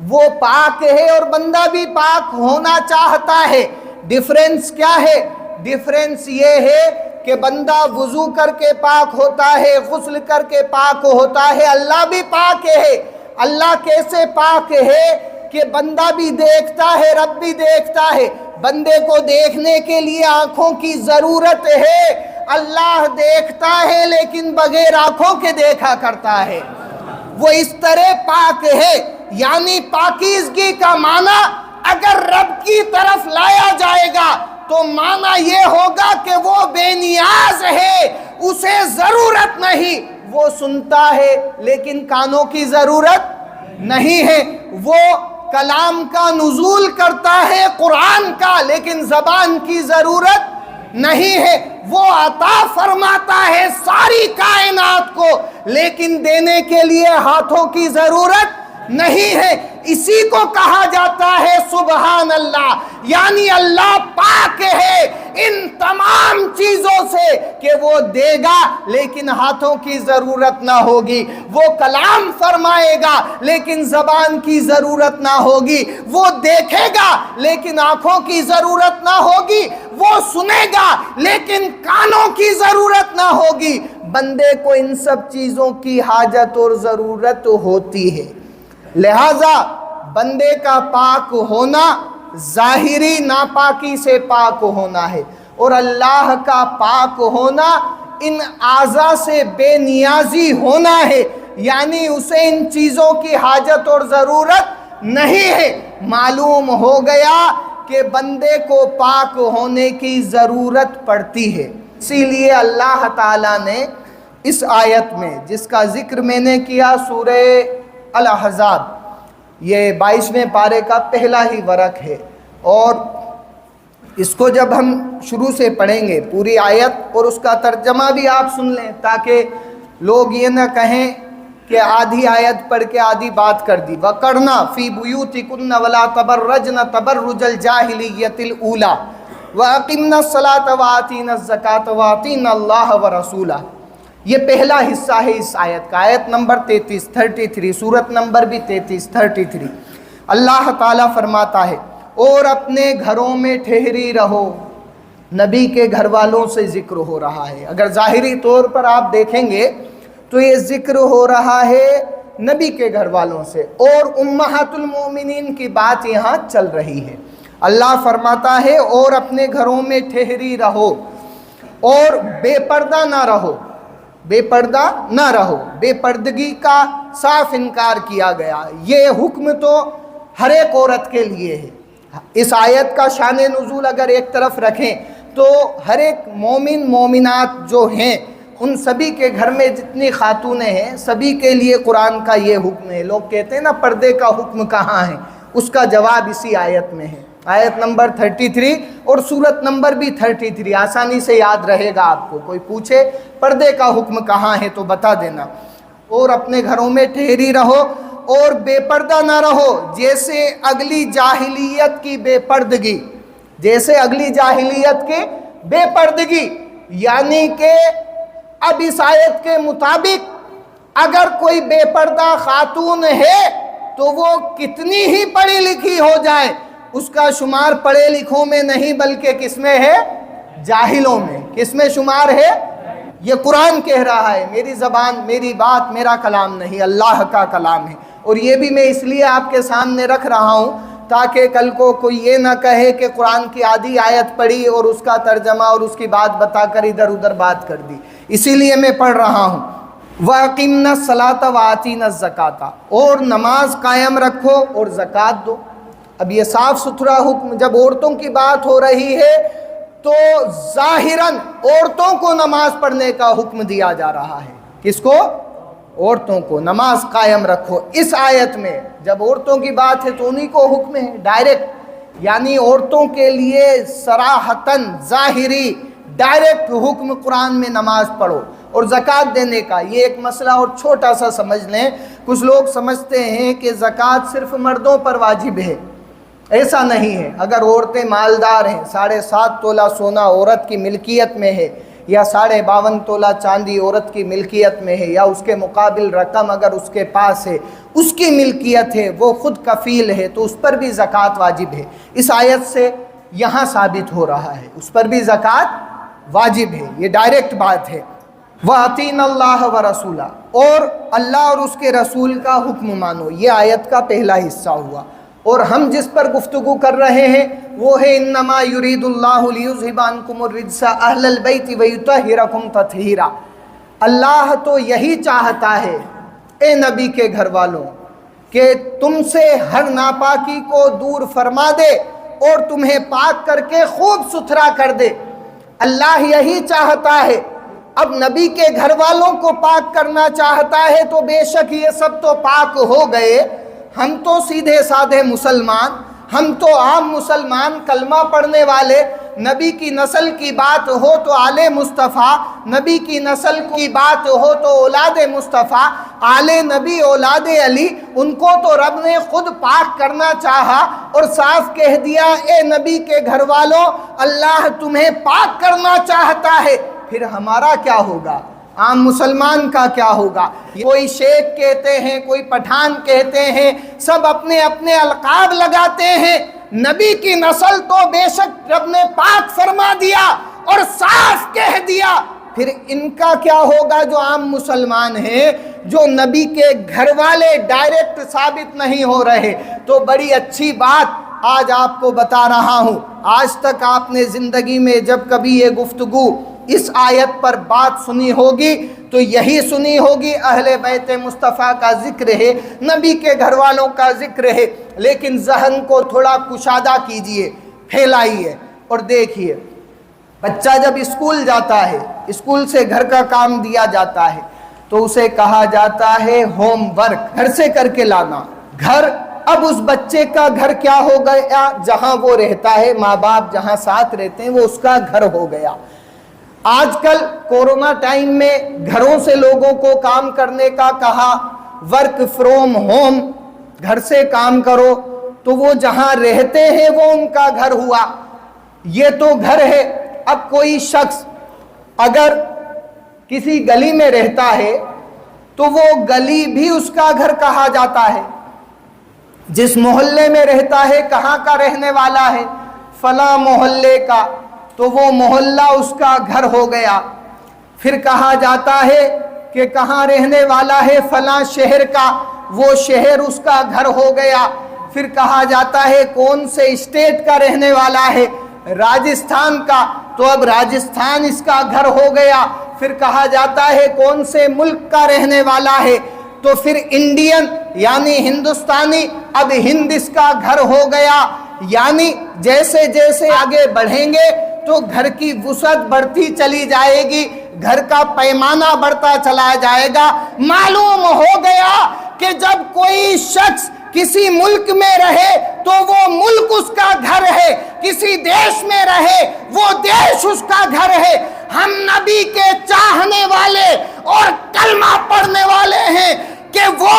وہ پاک ہے اور بندہ بھی پاک ہونا چاہتا ہے۔ ڈیفرنس کیا ہے؟ ڈیفرنس یہ ہے کہ بندہ وضو کر کے پاک ہوتا ہے، غسل کر کے پاک ہوتا ہے، اللہ بھی پاک ہے۔ اللہ کیسے پاک ہے کہ بندہ بھی دیکھتا ہے، رب بھی دیکھتا ہے۔ بندے کو دیکھنے کے لیے آنکھوں کی ضرورت ہے، اللہ دیکھتا ہے لیکن بغیر آنکھوں کے دیکھا کرتا ہے۔ وہ اس طرح پاک ہے، یعنی پاکیزگی کا معنی اگر رب کی طرف لایا جائے گا تو معنی یہ ہوگا کہ وہ بے نیاز ہے، اسے ضرورت نہیں۔ وہ سنتا ہے لیکن کانوں کی ضرورت نہیں ہے، وہ کلام کا نزول کرتا ہے قرآن کا لیکن زبان کی ضرورت نہیں ہے، وہ عطا فرماتا ہے ساری کائنات کو لیکن دینے کے لیے ہاتھوں کی ضرورت نہیں ہے۔ اسی کو کہا جاتا ہے سبحان اللہ، یعنی اللہ پاک ہے ان تمام چیزوں سے کہ وہ دے گا لیکن ہاتھوں کی ضرورت نہ ہوگی، وہ کلام فرمائے گا لیکن زبان کی ضرورت نہ ہوگی، وہ دیکھے گا لیکن آنکھوں کی ضرورت نہ ہوگی، وہ سنے گا لیکن کانوں کی ضرورت نہ ہوگی۔ بندے کو ان سب چیزوں کی حاجت اور ضرورت ہوتی ہے، لہذا بندے کا پاک ہونا ظاہری ناپاکی سے پاک ہونا ہے، اور اللہ کا پاک ہونا ان اعضاء سے بے نیازی ہونا ہے، یعنی اسے ان چیزوں کی حاجت اور ضرورت نہیں ہے۔ معلوم ہو گیا کہ بندے کو پاک ہونے کی ضرورت پڑتی ہے، اسی لیے اللہ تعالیٰ نے اس آیت میں جس کا ذکر میں نے کیا سورہ الاحزاب، یہ 22ویں پارے کا پہلا ہی ورق ہے، اور اس کو جب ہم شروع سے پڑھیں گے پوری آیت اور اس کا ترجمہ بھی آپ سن لیں تاکہ لوگ یہ نہ کہیں کہ آدھی آیت پڑھ کے آدھی بات کر دی۔ وَقَرْنَا فِي بُيُوتِكُنَّ وَلَا تَبَرَّجْنَ تَبَرُّجَ الْجَاهِلِيَّةِ الْأُولَى وَأَقِمْنَا الصَّلَاةَ وَآتِينَا الزَّكَاةَ وَأَطِيعْنَا اللَّهَ وَرَسُولَهُ۔ یہ پہلا حصہ ہے اس آیت کا، آیت نمبر 33 سورت نمبر بھی 33 اللہ تعالیٰ فرماتا ہے اور اپنے گھروں میں ٹھہری رہو۔ نبی کے گھر والوں سے ذکر ہو رہا ہے، اگر ظاہری طور پر آپ دیکھیں گے تو یہ ذکر ہو رہا ہے نبی کے گھر والوں سے، اور امہات المومنین کی بات یہاں چل رہی ہے۔ اللہ فرماتا ہے اور اپنے گھروں میں ٹھہری رہو اور بے پردہ نہ رہو، بے پردہ نہ رہو۔ بے پردگی کا صاف انکار کیا گیا، یہ حکم تو ہر ایک عورت کے لیے ہے۔ اس آیت کا شان نزول اگر ایک طرف رکھیں تو ہر ایک مومن مومنات جو ہیں ان سبھی کے گھر میں جتنی خاتونیں ہیں سبھی کے لیے قرآن کا یہ حکم ہے۔ لوگ کہتے ہیں نا پردے کا حکم کہاں ہے، اس کا جواب اسی آیت میں ہے، آیت نمبر 33 اور سورت نمبر بھی 33، آسانی سے یاد رہے گا آپ کو۔ کوئی پوچھے پردے کا حکم کہاں ہے تو بتا دینا۔ اور اپنے گھروں میں ٹھہری رہو اور بے پردہ نہ رہو، جیسے اگلی جاہلیت کی بے پردگی، جیسے اگلی جاہلیت کی بے پردگی، یعنی کہ اب اس آیت کے مطابق اگر کوئی بے پردہ خاتون ہے تو وہ کتنی ہی پڑھی لکھی ہو جائے اس کا شمار پڑھے لکھوں میں نہیں بلکہ کس میں ہے؟ جاہلوں میں۔ کس میں شمار ہے؟ یہ قرآن کہہ رہا ہے، میری زبان، میری بات، میرا کلام نہیں، اللہ کا کلام ہے۔ اور یہ بھی میں اس لیے آپ کے سامنے رکھ رہا ہوں تاکہ کل کو کوئی یہ نہ کہے کہ قرآن کی آدھی آیت پڑھی اور اس کا ترجمہ اور اس کی بات بتا کر ادھر ادھر بات کر دی، اسی لیے میں پڑھ رہا ہوں۔ وَأَقِمْنَا الصَّلَاةَ وَآتِينَا الزَّكَاةَ، اور نماز قائم رکھو اور زکوٰۃ دو۔ اب یہ صاف ستھرا حکم، جب عورتوں کی بات ہو رہی ہے تو ظاہراً عورتوں کو نماز پڑھنے کا حکم دیا جا رہا ہے۔ کس کو؟ عورتوں کو نماز قائم رکھو۔ اس آیت میں جب عورتوں کی بات ہے تو انہی کو حکم ہے ڈائریکٹ، یعنی عورتوں کے لیے صراحتاً ظاہری ڈائریکٹ حکم قرآن میں نماز پڑھو اور زکوٰۃ دینے کا۔ یہ ایک مسئلہ اور چھوٹا سا سمجھ لیں، کچھ لوگ سمجھتے ہیں کہ زکوٰۃ صرف مردوں پر واجب ہے، ایسا نہیں ہے۔ اگر عورتیں مالدار ہیں، 7.5 تولہ سونا عورت کی ملکیت میں ہے یا 52.5 تولہ چاندی عورت کی ملکیت میں ہے یا اس کے مقابل رقم اگر اس کے پاس ہے، اس کی ملکیت ہے، وہ خود کفیل ہے، تو اس پر بھی زکوٰۃ واجب ہے۔ اس آیت سے یہاں ثابت ہو رہا ہے اس پر بھی زکوٰۃ واجب ہے، یہ ڈائریکٹ بات ہے۔ وَأَطِيعْنَا اللَّهَ وَرَسُولَهُ، اور اللہ اور اس کے رسول کا حکم مانو، یہ آیت کا پہلا حصہ ہوا۔ اور ہم جس پر گفتگو کر رہے ہیں وہ ہے انما یرید اللہ لیذھب عنکم الرجس اہل البیت ویطہرکم تطہیرا۔ اللہ تو یہی چاہتا ہے اے نبی کے گھر والوں کہ تم سے ہر ناپاکی کو دور فرما دے اور تمہیں پاک کر کے خوب ستھرا کر دے۔ اللہ یہی چاہتا ہے۔ اب نبی کے گھر والوں کو پاک کرنا چاہتا ہے تو بے شک یہ سب تو پاک ہو گئے، ہم تو سیدھے سادھے مسلمان، ہم تو عام مسلمان کلمہ پڑھنے والے، نبی کی نسل کی بات ہو تو آل مصطفیٰ، نبی کی نسل کی بات ہو تو اولاد مصطفیٰ، آل نبی اولاد علی، ان کو تو رب نے خود پاک کرنا چاہا اور صاف کہہ دیا اے نبی کے گھر والوں اللہ تمہیں پاک کرنا چاہتا ہے، پھر ہمارا کیا ہوگا؟ عام مسلمان کا کیا ہوگا؟ کوئی شیخ کہتے ہیں، کوئی پٹھان کہتے ہیں، سب اپنے اپنے القاب لگاتے ہیں۔ نبی کی نسل تو بے شک رب نے پاک فرما دیا اور صاف کہہ دیا، پھر ان کا کیا ہوگا جو عام مسلمان ہیں، جو نبی کے گھر والے ڈائریکٹ ثابت نہیں ہو رہے؟ تو بڑی اچھی بات آج آپ کو بتا رہا ہوں۔ آج تک آپ نے زندگی میں جب کبھی یہ گفتگو اس آیت پر بات سنی ہوگی تو یہی سنی ہوگی اہل بیت مصطفیٰ کا ذکر ہے، نبی کے گھر والوں کا ذکر ہے، لیکن ذہن کو تھوڑا کشادہ کیجئے، پھیلائیے اور دیکھیے۔ بچہ جب اسکول جاتا ہے، اسکول سے گھر کا کام دیا جاتا ہے تو اسے کہا جاتا ہے ہوم ورک، گھر سے کر کے لانا۔ گھر، اب اس بچے کا گھر کیا ہو گیا؟ جہاں وہ رہتا ہے، ماں باپ جہاں ساتھ رہتے ہیں وہ اس کا گھر ہو گیا۔ آج کل کورونا ٹائم میں گھروں سے لوگوں کو کام کرنے کا کہا، ورک فرام ہوم، گھر سے کام کرو، تو وہ جہاں رہتے ہیں وہ ان کا گھر ہوا۔ یہ تو گھر ہے۔ اب کوئی شخص اگر کسی گلی میں رہتا ہے تو وہ گلی بھی اس کا گھر کہا جاتا ہے۔ جس محلے میں رہتا ہے کہاں کا رہنے والا ہے؟ فلاں محلے کا، تو وہ محلہ اس کا گھر ہو گیا۔ پھر کہا جاتا ہے کہ کہاں رہنے والا ہے؟ فلاں شہر کا، وہ شہر اس کا گھر ہو گیا۔ پھر کہا جاتا ہے کون سے اسٹیٹ کا رہنے والا ہے؟ راجستھان کا، تو اب راجستھان اس کا گھر ہو گیا۔ پھر کہا جاتا ہے کون سے ملک کا رہنے والا ہے؟ تو پھر انڈین یعنی ہندوستانی، اب ہند اس کا گھر ہو گیا۔ یعنی جیسے جیسے آگے بڑھیں گے تو گھر کی وسعت بڑھتی چلی جائے گی، گھر کا پیمانہ بڑھتا چلا جائے گا۔ معلوم ہو گیا کہ جب کوئی شخص کسی ملک میں رہے تو وہ ملک اس کا گھر ہے، کسی دیش میں رہے وہ دیش اس کا گھر ہے۔ ہم نبی کے چاہنے والے اور کلمہ پڑھنے والے ہیں کہ وہ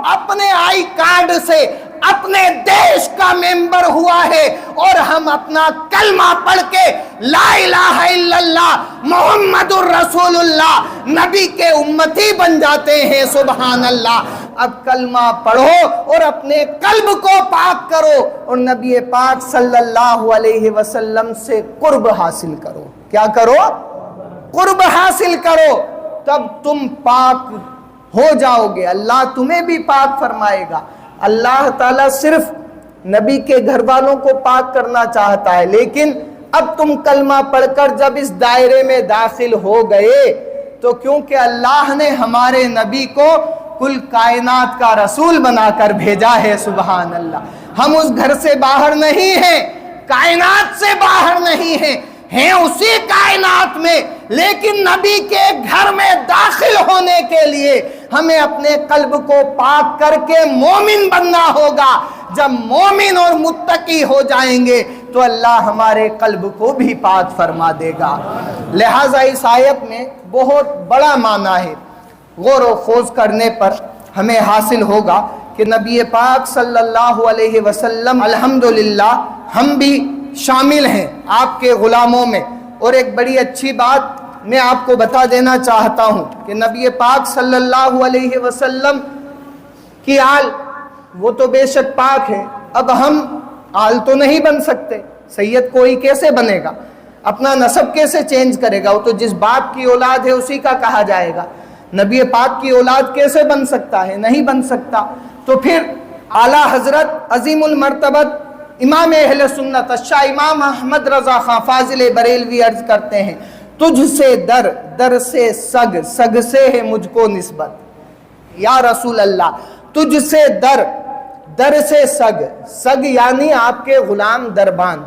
اپنے آئی کارڈ سے اپنے دیش کا ممبر ہوا ہے اور ہم اپنا کلمہ پڑھ کے لا الہ الا اللہ محمد الرسول اللہ نبی کے امتی بن جاتے ہیں۔ سبحان اللہ۔ اب کلمہ پڑھو اور اپنے قلب کو پاک کرو اور نبی پاک صلی اللہ علیہ وسلم سے قرب حاصل کرو۔ کیا کرو؟ قرب حاصل کرو، تب تم پاک ہو جاؤ گے، اللہ تمہیں بھی پاک فرمائے گا۔ اللہ تعالیٰ صرف نبی کے گھر والوں کو پاک کرنا چاہتا ہے، لیکن اب تم کلمہ پڑھ کر جب اس دائرے میں داخل ہو گئے تو کیونکہ اللہ نے ہمارے نبی کو کل کائنات کا رسول بنا کر بھیجا ہے، سبحان اللہ، ہم اس گھر سے باہر نہیں ہیں، کائنات سے باہر نہیں ہیں اسی کائنات میں، لیکن نبی کے گھر میں داخل ہونے کے لیے ہمیں اپنے قلب کو پاک کر کے مومن بننا ہوگا۔ جب مومن اور متقی ہو جائیں گے تو اللہ ہمارے قلب کو بھی پاک فرما دے گا۔ لہٰذا اس آیت میں بہت بڑا معنی ہے، غور و خوض کرنے پر ہمیں حاصل ہوگا کہ نبی پاک صلی اللہ علیہ وسلم الحمدللہ ہم بھی شامل ہیں آپ کے غلاموں میں۔ اور ایک بڑی اچھی بات میں آپ کو بتا دینا چاہتا ہوں کہ نبی پاک صلی اللہ علیہ وسلم کی آل وہ تو بے شک پاک ہے، اب ہم آل تو نہیں بن سکتے، سید کوئی کیسے بنے گا؟ اپنا نسب کیسے چینج کرے گا؟ وہ تو جس باپ کی اولاد ہے اسی کا کہا جائے گا. نبی پاک کی اولاد کیسے بن سکتا ہے؟ نہیں بن سکتا. تو پھر اعلیٰ حضرت عظیم المرتبت امام اہل سنت شاہ امام احمد رضا خان فاضل بریلوی عرض کرتے ہیں تجھ سے در، در سے سگ، سگ سے ہے مجھ کو نسبت. یا رسول اللہ تجھ سے در، در سے سگ، سگ یعنی آپ کے غلام دربان.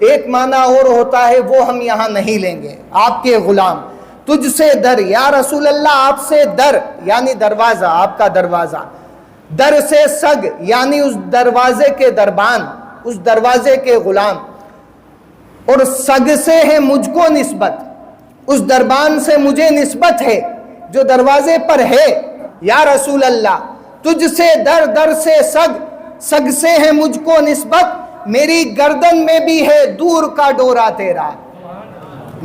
ایک معنی اور ہوتا ہے وہ ہم یہاں نہیں لیں گے، آپ کے غلام. تجھ سے در، یا رسول اللہ آپ سے در یعنی دروازہ، آپ کا دروازہ. در سے سگ یعنی اس دروازے کے دربان، اس دروازے کے غلام. اور سگ سے ہے مجھ کو نسبت، اس دربان سے مجھے نسبت ہے جو دروازے پر ہے. یا رسول اللہ تجھ سے در، در سے سگ، سگ سے ہے مجھ کو نسبت. میری گردن میں بھی ہے دور کا ڈورا تیرا،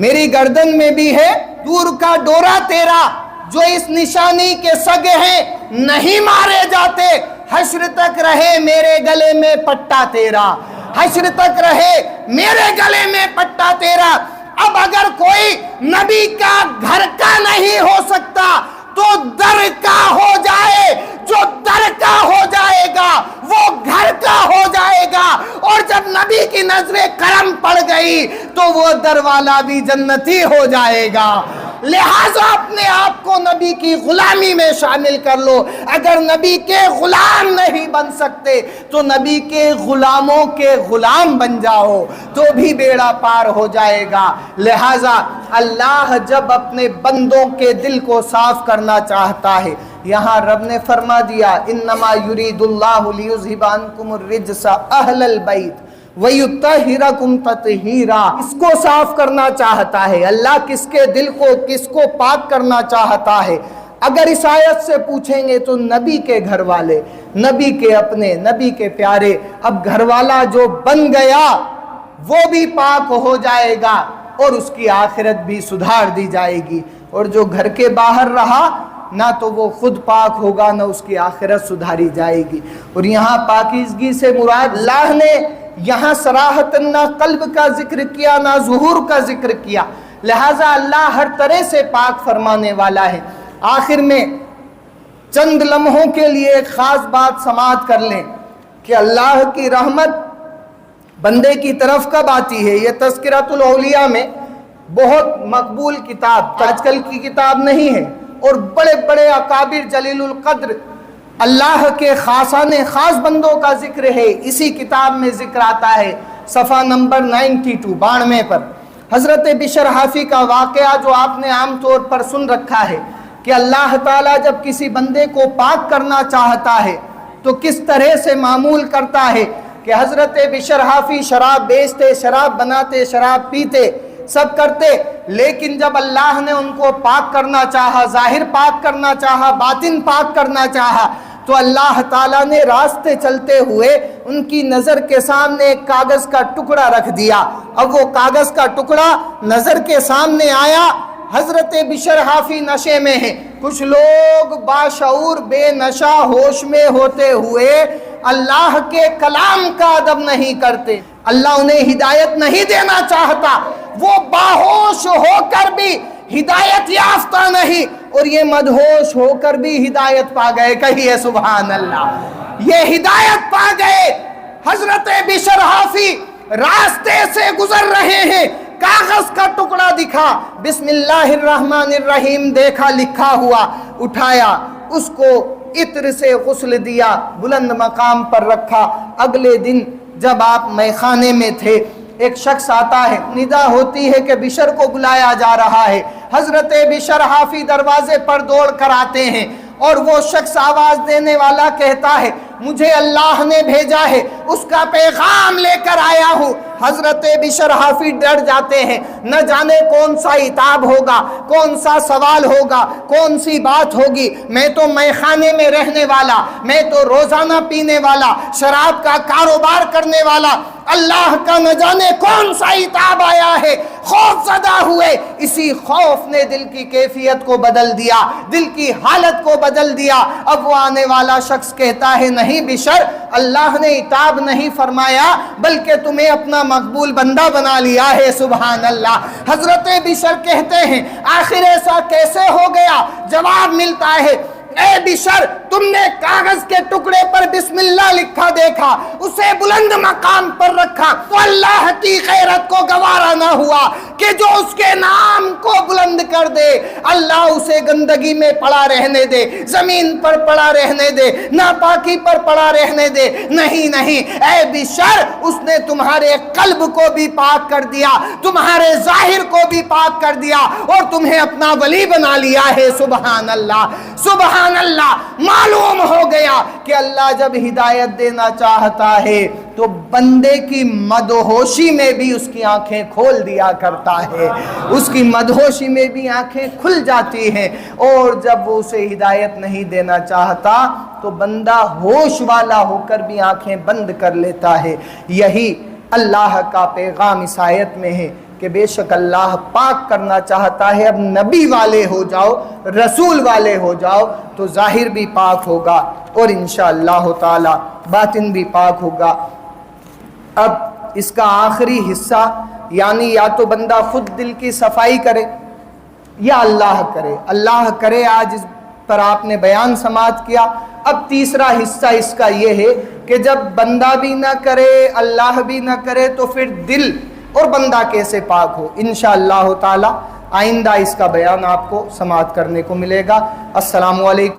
میری گردن میں بھی ہے دور کا ڈورا تیرا. جو اس نشانی کے سگ ہیں نہیں مارے جاتے، حشر تک رہے میرے گلے میں پٹا تیرا، حشر تک رہے میرے گلے میں پٹا تیرا. اب اگر کوئی نبی کا گھر کا نہیں ہو سکتا تو در کا ہو جائے، جو در کا ہو جائے گا وہ گھر کا ہو جائے گا. اور جب نبی کی نظر کرم پڑ گئی تو وہ در والا بھی جنتی ہو جائے گا. لہٰذا اپنے آپ کو نبی کی غلامی میں شامل کر لو. اگر نبی کے غلام نہیں بن سکتے تو نبی کے غلاموں کے غلام بن جاؤ تو بھی بیڑا پار ہو جائے گا. لہٰذا اللہ جب اپنے بندوں کے دل کو صاف کرنا چاہتا ہے، یہاں رب نے فرما دیا انما یرید اللہ لیذھب عنکم الرجس اہل البیت وَيُطَّهِّرَكُمْ تَطْهِيرًا. اس کو صاف کرنا چاہتا ہے اللہ، کس کے دل کو، کس کو پاک کرنا چاہتا ہے. اگر اس آیت سے پوچھیں گے تو نبی کے گھر والے، نبی کے اپنے، نبی کے پیارے. اب گھر والا جو بن گیا وہ بھی پاک ہو جائے گا اور اس کی آخرت بھی سدھار دی جائے گی. اور جو گھر کے باہر رہا نہ تو وہ خود پاک ہوگا نہ اس کی آخرت سدھاری جائے گی. اور یہاں پاکیزگی سے مراد اللہ نے یہاں صراحتاً نہ قلب کا ذکر کیا نہ ظہور کا ذکر کیا. لہٰذا اللہ ہر طرح سے پاک فرمانے والا ہے. آخر میں چند لمحوں کے لیے ایک خاص بات سماعت کر لیں کہ اللہ کی رحمت بندے کی طرف کب آتی ہے. یہ تذکرۃ الاولیاء میں بہت مقبول کتاب، آج کل کی کتاب نہیں ہے، اور بڑے بڑے اکابر جلیل القدر اللہ کے خاصان خاص بندوں کا ذکر ہے. اسی کتاب میں ذکر آتا ہے صفحہ نمبر 92 92 پر حضرت بشر حافی کا واقعہ جو آپ نے عام طور پر سن رکھا ہے کہ اللہ تعالیٰ جب کسی بندے کو پاک کرنا چاہتا ہے تو کس طرح سے معمول کرتا ہے کہ حضرت بشر حافی شراب بیچتے، شراب بناتے، شراب پیتے، سب کرتے. لیکن جب اللہ نے ان کو پاک کرنا چاہا، ظاہر پاک کرنا چاہا، باطن پاک کرنا چاہا، تو اللہ تعالیٰ نے راستے چلتے ہوئے ان کی نظر کے سامنے ایک کاغذ کا ٹکڑا رکھ دیا. اب وہ کاغذ کا ٹکڑا نظر کے سامنے آیا. حضرت بشر حافی نشے میں ہیں، کچھ لوگ باشعور بے نشہ ہوش میں ہوتے ہوئے اللہ کے کلام کا ادب نہیں کرتے. اللہ انہیں ہدایت نہیں دینا چاہتا، وہ باہوش ہو کر بھی ہدایت یافتہ نہیں، اور یہ مدہوش ہو کر بھی ہدایت پا گئے. کہیے سبحان اللہ. یہ ہدایت پا گئے. حضرت بشر حافی راستے سے گزر رہے ہیں، کاغذ کا ٹکڑا دکھا، بسم اللہ الرحمن الرحیم دیکھا لکھا ہوا، اٹھایا، اس کو عطر سے غسل دیا، بلند مقام پر رکھا. اگلے دن جب آپ میخانے میں تھے، ایک شخص آتا ہے، ندا ہوتی ہے کہ بشر کو بلایا جا رہا ہے. حضرت بشر حافی دروازے پر دوڑ کر آتے ہیں اور وہ شخص آواز دینے والا کہتا ہے مجھے اللہ نے بھیجا ہے، اس کا پیغام لے کر آیا ہوں. حضرت بشر حافی ڈر جاتے ہیں، نہ جانے کون سا عتاب ہوگا، کون سا سوال ہوگا، کون سی بات ہوگی. میں تو میخانے میں رہنے والا، میں تو روزانہ پینے والا، شراب کا کاروبار کرنے والا، اللہ کا نہ جانے کون سا عتاب آیا ہے. خوف زدہ ہوئے، اسی خوف نے دل کی کیفیت کو بدل دیا، دل کی حالت کو بدل دیا۔ اب وہ آنے والا شخص کہتا ہے نہیں بشر، اللہ نے عتاب نہیں فرمایا بلکہ تمہیں اپنا مقبول بندہ بنا لیا ہے۔ سبحان اللہ۔ حضرت بشر کہتے ہیں آخر ایسا کیسے ہو گیا؟ جواب ملتا ہے اے بشر، تم نے کاغذ کے ٹکڑے پر بسم اللہ لکھا دیکھا، اسے بلند مقام پر رکھا، تو اللہ کی غیرت کو گوارا نہ ہوا کہ جو اس کے نام کو بلند کر دے اللہ اسے گندگی میں پڑا رہنے دے، زمین پر پڑا رہنے دے، ناپاکی پر پڑا رہنے دے۔ نہیں نہیں اے بشر، اس نے تمہارے قلب کو بھی پاک کر دیا، تمہارے ظاہر کو بھی پاک کر دیا اور تمہیں اپنا ولی بنا لیا ہے۔ سبحان اللہ سبحان اللہ۔ معلوم ہو گیا کہ اللہ جب ہدایت دینا چاہتا ہے تو بندے کی مدہوشی میں بھی اس کی آنکھیں کھول دیا کرتا ہے، اس کی مدہوشی میں بھی آنکھیں کھل جاتی ہیں، اور جب وہ اسے ہدایت نہیں دینا چاہتا تو بندہ ہوش والا ہو کر بھی آنکھیں بند کر لیتا ہے۔ یہی اللہ کا پیغام اس آیت میں ہے کہ بے شک اللہ پاک کرنا چاہتا ہے۔ اب نبی والے ہو جاؤ، رسول والے ہو جاؤ تو ظاہر بھی پاک ہوگا اور انشاءاللہ تعالی باطن بھی پاک ہوگا۔ اب اس کا آخری حصہ یعنی یا تو بندہ خود دل کی صفائی کرے یا اللہ کرے۔ اللہ کرے آج اس پر آپ نے بیان سماعت کیا۔ اب تیسرا حصہ اس کا یہ ہے کہ جب بندہ بھی نہ کرے اللہ بھی نہ کرے تو پھر دل اور بندہ کیسے پاک ہو۔ انشاءاللہ تعالی آئندہ اس کا بیان آپ کو سماعت کرنے کو ملے گا۔ السلام علیکم۔